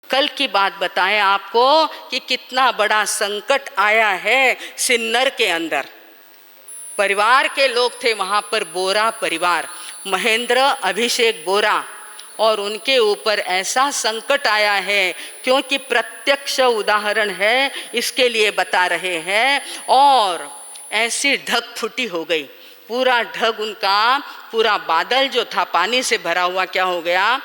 कल की बात बताएं आपको कि कितना बड़ा संकट आया है सिन्नर के अंदर। परिवार के लोग थे वहाँ पर, बोरा परिवार, महेंद्र अभिषेक बोरा, और उनके ऊपर ऐसा संकट आया है, क्योंकि प्रत्यक्ष उदाहरण है इसके लिए बता रहे हैं। और ऐसी ढग फूटी हो गई, पूरा ढग उनका, पूरा बादल जो था पानी से भरा हुआ क्या हो गया,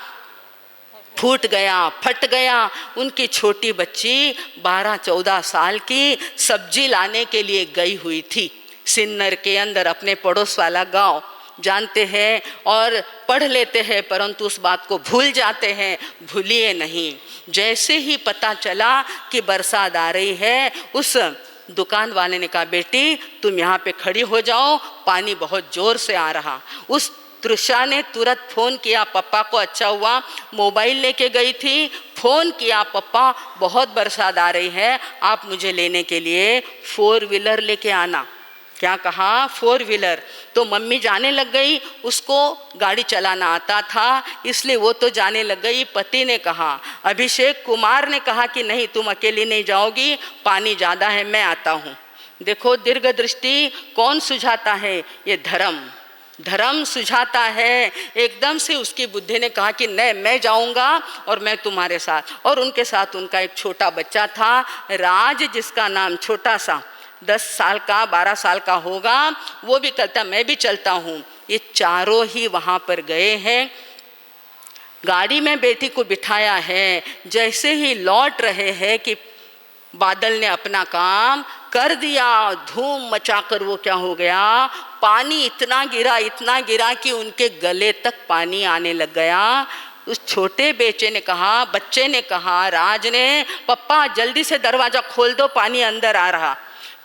फूट गया, फट गया। उनकी छोटी बच्ची 12-14 साल की सब्जी लाने के लिए गई हुई थी सिन्नर के अंदर, अपने पड़ोस वाला गांव, जानते हैं और पढ़ लेते हैं परंतु उस बात को भूल जाते हैं, भूलिए नहीं। जैसे ही पता चला कि बरसात आ रही है, उस दुकान वाले ने कहा, बेटी तुम यहाँ पे खड़ी हो जाओ, पानी बहुत जोर से आ रहा। उस तृषा ने तुरंत फ़ोन किया पप्पा को, अच्छा हुआ मोबाइल लेके गई थी, फ़ोन किया, पप्पा बहुत बरसात आ रही है, आप मुझे लेने के लिए 4 व्हीलर लेके आना। क्या कहा, 4 व्हीलर। तो मम्मी जाने लग गई, उसको गाड़ी चलाना आता था इसलिए वो तो जाने लग गई। पति ने कहा, अभिषेक कुमार ने कहा कि नहीं तुम अकेली नहीं जाओगी, पानी ज़्यादा है, मैं आता हूँ। देखो दीर्घ दृष्टि कौन सुझाता है, ये धर्म सुझाता है। एकदम से उसकी बुद्धि ने कहा कि नहीं मैं जाऊंगा और मैं तुम्हारे साथ। और उनके साथ उनका एक छोटा बच्चा था राज, जिसका नाम छोटा सा 10 साल का 12 साल का होगा, वो भी कहता मैं भी चलता हूँ। ये चारों ही वहाँ पर गए हैं, गाड़ी में बेटी को बिठाया है। जैसे ही लौट रहे हैं कि बादल ने अपना काम कर दिया, धूम मचाकर वो क्या हो गया, पानी इतना गिरा कि उनके गले तक पानी आने लग गया। उस छोटे बच्चे ने कहा राज ने, पप्पा जल्दी से दरवाज़ा खोल दो, पानी अंदर आ रहा।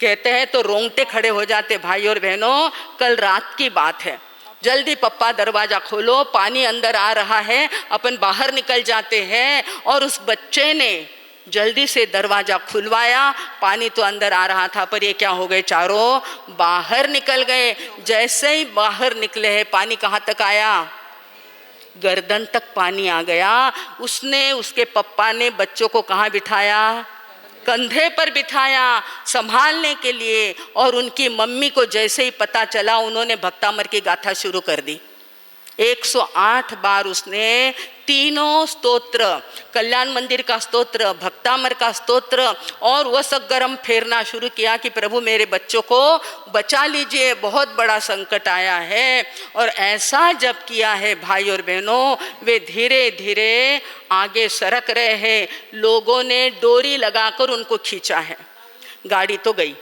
कहते हैं तो रोंगटे खड़े हो जाते भाई और बहनों, कल रात की बात है। जल्दी पप्पा दरवाज़ा खोलो, पानी अंदर आ रहा है, अपन बाहर निकल जाते हैं। और उस बच्चे ने जल्दी से दरवाज़ा खुलवाया, पानी तो अंदर आ रहा था पर ये क्या हो गए, चारों बाहर निकल गए। जैसे ही बाहर निकले हैं, पानी कहाँ तक आया, गर्दन तक पानी आ गया। उसके पप्पा ने बच्चों को कहाँ बिठाया, कंधे पर बिठाया संभालने के लिए। और उनकी मम्मी को जैसे ही पता चला, उन्होंने भक्तामर की गाथा शुरू कर दी। 108 बार उसने तीनों स्तोत्र, कल्याण मंदिर का स्तोत्र, भक्तामर का स्तोत्र और वसगरम फेरना शुरू किया कि प्रभु मेरे बच्चों को बचा लीजिए, बहुत बड़ा संकट आया है। और ऐसा जब किया है भाई और बहनों, वे धीरे धीरे आगे सरक रहे हैं। लोगों ने डोरी लगाकर उनको खींचा है। गाड़ी तो गई,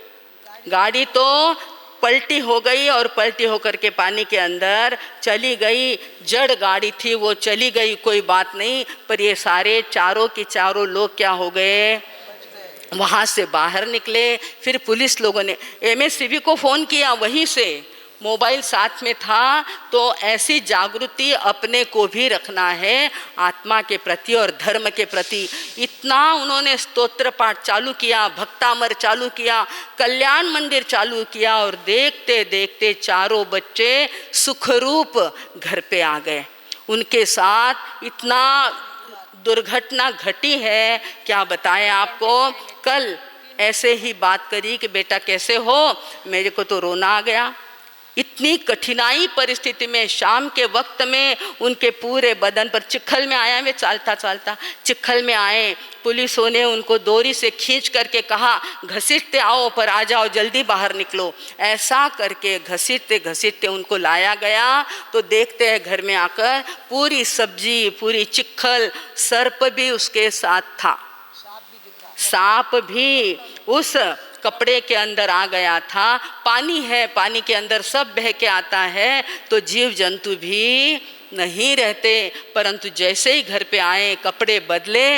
गाड़ी तो पलटी हो गई और पलटी होकर के पानी के अंदर चली गई। जड़ गाड़ी थी वो चली गई, कोई बात नहीं, पर ये सारे चारों के चारों लोग क्या हो गए, वहाँ से बाहर निकले। फिर पुलिस लोगों ने MSCB को फ़ोन किया, वहीं से मोबाइल साथ में था। तो ऐसी जागृति अपने को भी रखना है आत्मा के प्रति और धर्म के प्रति। इतना उन्होंने स्तोत्र पाठ चालू किया, भक्तामर चालू किया, कल्याण मंदिर चालू किया और देखते देखते चारों बच्चे सुखरूप घर पे आ गए। उनके साथ इतना दुर्घटना घटी है, क्या बताएं आपको। कल ऐसे ही बात करी कि बेटा कैसे हो, मेरे को तो रोना आ गया। इतनी कठिनाई परिस्थिति में शाम के वक्त में उनके पूरे बदन पर चिखल में आया, वे चालता चालता चिखल में आए। पुलिसों ने उनको डोरी से खींच करके कहा घसीटते आओ, पर आ जाओ, जल्दी बाहर निकलो। ऐसा करके घसीटते घसीटते उनको लाया गया। तो देखते हैं घर में आकर पूरी सब्जी, पूरी चिखल, सर्प भी उसके साथ था, सांप भी उस कपड़े के अंदर आ गया था। पानी है, पानी के अंदर सब बह के आता है तो जीव जंतु भी नहीं रहते। परंतु जैसे ही घर पे आए, कपड़े बदले,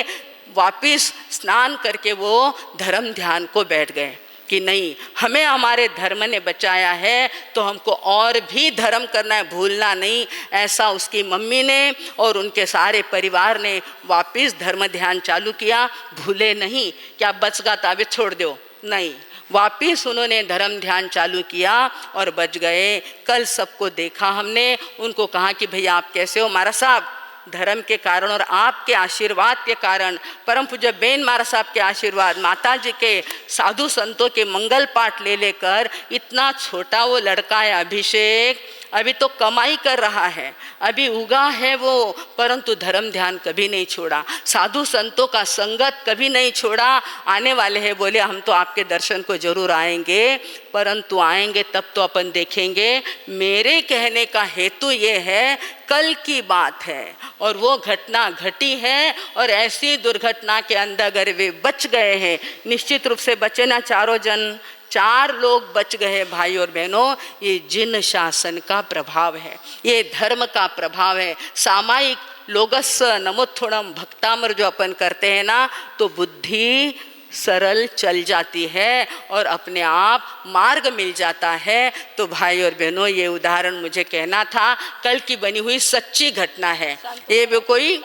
वापिस स्नान करके वो धर्म ध्यान को बैठ गए कि नहीं, हमें हमारे धर्म ने बचाया है तो हमको और भी धर्म करना है, भूलना नहीं। ऐसा उसकी मम्मी ने और उनके सारे परिवार ने वापिस धर्म ध्यान चालू किया। भूले नहीं, क्या बच गया ताबे छोड़ दो, नहीं, वापिस उन्होंने धर्म ध्यान चालू किया और बच गए। कल सबको देखा हमने, उनको कहा कि भैया आप कैसे हो, महाराज साहब धर्म के कारण और आपके आशीर्वाद के कारण, परम पूज्य बेन महाराज साहब के आशीर्वाद, माता जी के, साधु संतों के मंगल पाठ ले लेकर इतना छोटा वो लड़का है अभिषेक, अभी तो कमाई कर रहा है, अभी उगा है वो, परंतु धर्म ध्यान कभी नहीं छोड़ा, साधु संतों का संगत कभी नहीं छोड़ा। आने वाले हैं, बोले हम तो आपके दर्शन को जरूर आएंगे, परंतु आएंगे तब तो अपन देखेंगे। मेरे कहने का हेतु ये है, कल की बात है और वो घटना घटी है, और ऐसी दुर्घटना के अंदर अगर वे बच गए हैं, निश्चित रूप से बचे ना चारों जन, 4 लोग बच गए भाई और बहनों, ये जिन शासन का प्रभाव है, ये धर्म का प्रभाव है। सामायिक लोगस्स नमोत्थोणम भक्तामर जो अपन करते हैं ना, तो बुद्धि सरल चल जाती है और अपने आप मार्ग मिल जाता है। तो भाई और बहनों, ये उदाहरण मुझे कहना था, कल की बनी हुई सच्ची घटना है, ये भी कोई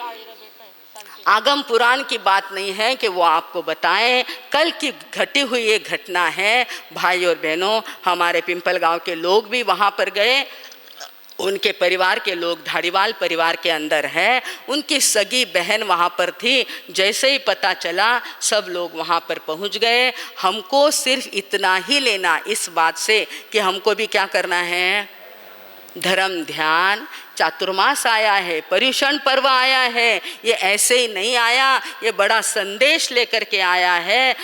आगम पुराण की बात नहीं है कि वो आपको बताएं, कल की घटी हुई ये घटना है। भाई और बहनों, हमारे पिंपल गांव के लोग भी वहाँ पर गए, उनके परिवार के लोग धारीवाल परिवार के अंदर है, उनकी सगी बहन वहाँ पर थी। जैसे ही पता चला सब लोग वहाँ पर पहुँच गए। हमको सिर्फ इतना ही लेना इस बात से कि हमको भी क्या करना है, धर्म ध्यान। चातुर्मास आया है, पर्युषण पर्व आया है, ये ऐसे ही नहीं आया, ये बड़ा संदेश लेकर के आया है।